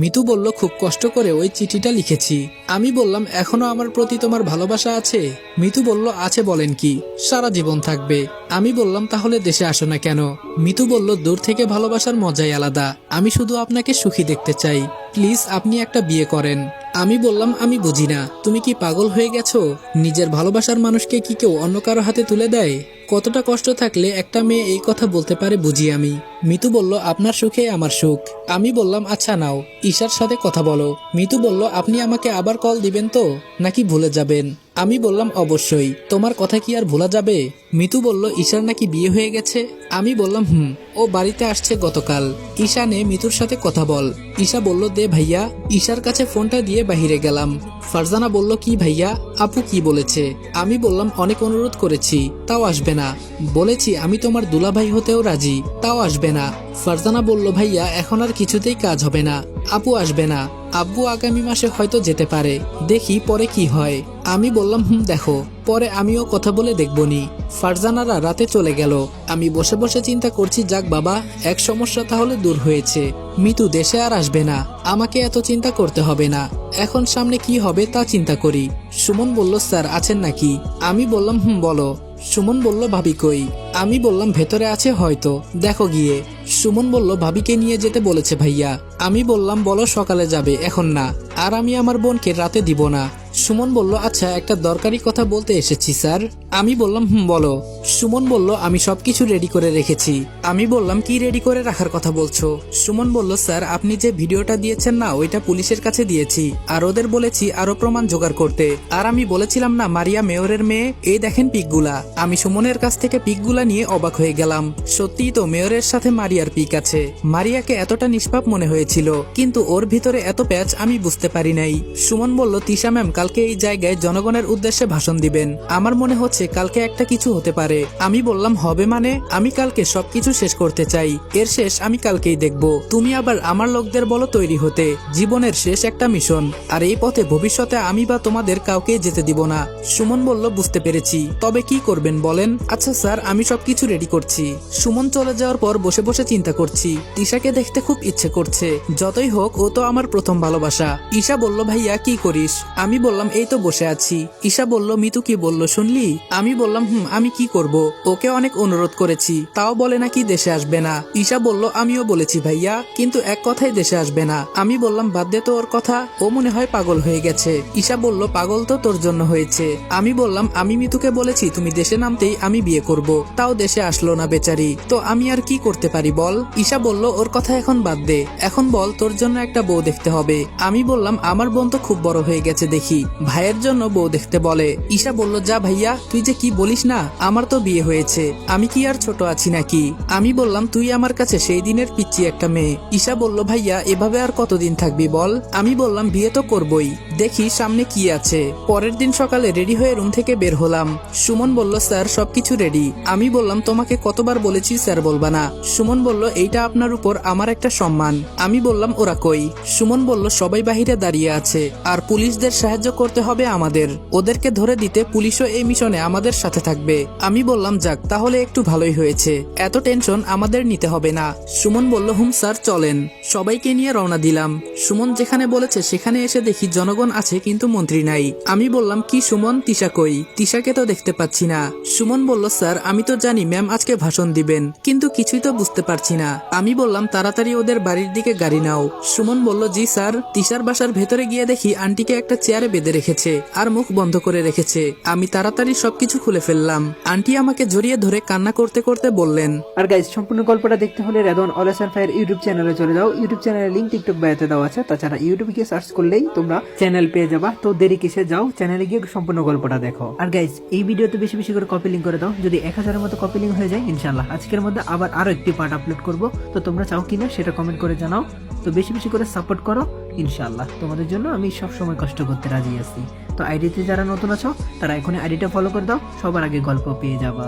মিতু বলল, খুব কষ্ট করে ওই চিঠিটা লিখেছি। আমি বললাম, এখনো আমার প্রতি তোমার ভালোবাসা আছে? মিতু বলল, আছে বলেন কি, সারা জীবন থাকবে। আমি বললাম, তাহলে দেশে আসো না কেন? মিতু বলল, দূর থেকে ভালোবাসার মজাই আলাদা। আমি শুধু আপনাকে সুখী দেখতে চাই। প্লিজ আপনি একটা বিয়ে করেন। আমি বললাম, আমি বুঝি না, তুমি কি পাগল হয়ে গেছো? নিজের ভালোবাসার মানুষকে কি কেউ অন্য কারো হাতে তুলে দেয়? কতটা কষ্ট থাকলে একটা মেয়ে এই কথা বলতে পারে বুঝি আমি। মিতু বলল, আপনার সুখে আমার সুখ। আমি বললাম, আচ্ছা নাও, ঈশার সাথে কথা বলো। মিতু বলল, আপনি আমাকে আবার কল দিবেন তো, নাকি ভুলে যাবেন? আমি বললাম, অবশ্যই, তোমার কথা কি আর ভোলা যাবে? মিতু বলল, ঈশার নাকি বিয়ে হয়ে গেছে? আমি বললাম, ও বাড়িতে আসছে গতকাল। ঈশা নে, মিতুর সাথে কথা বল। ঈশা বলল, দে ভাইয়া। ঈশার কাছে ফোনটা দিয়ে বাহিরে গেলাম। ফারজানা বলল, কি ভাইয়া, আপু কি বলেছে? আমি বললাম, অনেক অনুরোধ করেছি, তাও আসবে না। বলেছি আমি তোমার দুলাভাই হতেও রাজি, তাও আসবে না। ফারজানা বলল, ভাইয়া এখন আর কিছুতেই কাজ হবে না, আপু আসবে না। আব্বু আগামী মাসে হয়তো যেতে পারে, দেখি পরে কি হয়। আমি বললাম, দেখো, পরে আমিও কথা বলে দেখবনি। ফারজানারা রাতে চলে গেল। আমি বসে বসে চিন্তা করছি, যাক বাবা, এক সমস্যা তাহলে দূর হয়েছে। মিতু দেশে আর আসবে না, আমাকে এত চিন্তা করতে হবে না। এখন সামনে কি হবে তা চিন্তা করি। সুমন বলল, স্যার আছেন নাকি? আমি বললাম, বলো। সুমন বলল, ভাবি কই? আমি বললাম, ভেতরে আছে হয়তো, দেখো গিয়ে। সুমন বলল, ভাবিকে নিয়ে যেতে বলেছে ভাইয়া। আমি বললাম, বলো সকালে যাবে, এখন না, আর আমি আমার বোনকে রাতে দিব না। সুমন বলল, আচ্ছা একটা দরকারি কথা বলতে এসেছি স্যার। আমি বললাম, বলো। সুমন বলল, আমি সবকিছু রেডি করে রেখেছি। আমি বললাম, কি রেডি করে রাখার কথা বলছো? সুমন বলল, স্যার আপনি যে ভিডিওটা দিয়েছেন না, ওইটা পুলিশের কাছে দিয়েছি, আর ওদের বলেছি আরো প্রমাণ জোগাড় করতে। আর আমি বলেছিলাম না, মারিয়া মেয়রের মেয়ে, এই দেখেন পিকগুলা। আমি সুমনের কাছ থেকে পিকগুলা নিয়ে অবাক হয়ে গেলাম। সত্যিই তো মেয়রের সাথে মারিয়ার পিক আছে। মারিয়াকে এতটা নিষ্পাপ মনে হয়েছিল, কিন্তু ওর ভিতরে এত প্যাচ আমি বুঝতে পারি নাই। সুমন বলল, তিশা ম্যাম কালকে এই জায়গায় জনগণের উদ্দেশ্যে ভাষণ দিবেন। আমার মনে হচ্ছে কালকে একটা কিছু হতে পারে। আমি বললাম, হবে মানে? আমি কালকে সবকিছু শেষ করতে চাই, এর শেষ আমি কালকেই দেখব। তুমি আবার আমার লোকদের বলো তৈরি হতে, জীবনের শেষ একটা মিশন, আর এই পথে ভবিষ্যতে আমি বা তোমাদের কাউকে যেতে দিব না। সুমন বলল, বুঝতে পেরেছি, তবে কি করবেন বলেন? আচ্ছা স্যার, আমি সবকিছু রেডি করছি। সুমন চলে যাওয়ার পর বসে বসে চিন্তা করছি, তিশাকে দেখতে খুব ইচ্ছে করছে। যতই হোক, ও তো আমার প্রথম ভালোবাসা। ঈশা বলল, ভাইয়া কি করিস? আমি বললাম, এই তো বসে আছি। ঈশা বলল, মিতু কি বলল শুনলি? আমি বললাম, আমি কি করব, ওকে অনেক অনুরোধ করেছি, তাও বলে নাকি দেশে আসবে না। ঈশা বলল, আমিও বলেছি ভাইয়া, কিন্তু এক কথাই দেশে আসবে না। আমি বললাম, বাদ দে তো ওর কথা, ও মনে হয় পাগল হয়ে গেছে। ঈশা বলল, পাগল তো তোর জন্য হয়েছে। আমি বললাম, আমি মিতুকে বলেছি তুমি দেশে নামতেই আমি বিয়ে করব, তাও দেশে আসলো না বেচারি, তো আমি আর কি করতে পারি বল? ঈশা বলল, ওর কথা এখন বাদ দে, এখন বল তোর জন্য একটা বউ দেখতে হবে। আমি বললাম, আমার বোন তো খুব বড় হয়ে গেছে দেখি, ভাইয়ের জন্য বউ দেখতে বলে। ঈশা বলল, যা ভাইয়া, তুই যে কি বলিস না, আমার তো বিয়ে হয়েছে, আমি কি আর ছোট আছি নাকি? আমি বললাম, তুই আমার কাছে সেই দিনের পিচ্চি একটা মেয়ে। ঈশা বলল, ভাইয়া এভাবে আর কতদিন থাকবি বল? আমি বললাম, বিয়ে তো করবই, দেখি সামনে কি আছে। পরের দিন সকালে রেডি হয়ে রুম থেকে বের হলাম। সুমন বলল, স্যার সবকিছু রেডি। আমি বললাম, তোমাকে কতবার বলেছি স্যার বলবা না? সুমন বলল, এইটা আপনার উপর আমার একটা সম্মান। আমি বললাম, ওরা কই? সুমন বলল, সবাই বাহিরে দাঁড়িয়ে আছে, আর পুলিশদের সাহায্য করতে হবে আমাদের, ওদেরকে ধরে দিতে পুলিশও এই মিশনে আমাদের সাথে থাকবে। আমি বললাম, যাক তাহলে একটু ভালোই হয়েছে, এত টেনশন আমাদের নিতে হবে না। সুমন বলল, স্যার চলেন। সবাইকে নিয়ে রওনা দিলাম। সুমন যেখানে বলেছে সেখানে এসে দেখি জনগণ আছে, কিন্তু মন্ত্রী নাই। আমি বললাম, কি সুমন, তিশা কই? তিশাকে তো দেখতে পাচ্ছি না। সুমন বলল, স্যার আমি তো জানি ম্যাম আজকে ভাষণ দিবেন, কিন্তু কিছুই তো বুঝতে পারছি না। আমি বললাম, তাড়াতাড়ি ওদের বাড়ির দিকে গাড়ি নাও। সুমন বলল, জি স্যার। তিশার বাসার ভেতরে গিয়ে দেখি আন্টিকে একটা চেয়ারে বেঁধে রেখেছে, আর মুখ বন্ধ করে রেখেছে। আমি তাড়াতাড়ি সবকিছু খুলে ফেললাম। আন্টি আমাকে জড়িয়ে ধরে কান্না করতে করতে বললেন, আর গাইজ, সম্পূর্ণ গল্পটা দেখতে হলে Redwan always on fire YouTube চ্যানেলে চলে যাও। ইউটিউব চ্যানেলের লিংক টিকটক বায়োতে দেওয়া আছে, তাছাড়া ইউটিউবে গিয়ে সার্চ করলেই তোমরা চ্যানেল পেয়ে যাবা। তো দেরি কিসে, যাও চ্যানেলে গিয়ে সম্পূর্ণ গল্পটা দেখো। আর গাইজ, এই ভিডিওতে বেশি বেশি করে কপি লিঙ্ক করে দাও। যদি 1000-এর মতো কপি লিঙ্ক হয়ে যায়, ইনশাআল্লাহ আজকের মধ্যে আবার আরো একটি পার্ট আপলোড করব। তো তোমরা চাও কিনা সেটা কমেন্ট করে জানাও। তো বেশি বেশি করে সাপোর্ট করো, ইনশাআল্লাহ তোমাদের জন্য আমি সব সময় কষ্ট করতে রাজি আছি। তো আইডিতে যারা নতুন আছো, তারা এখনই আইডিটা ফলো করে দাও, সবার আগে গল্প পেয়ে যাবা।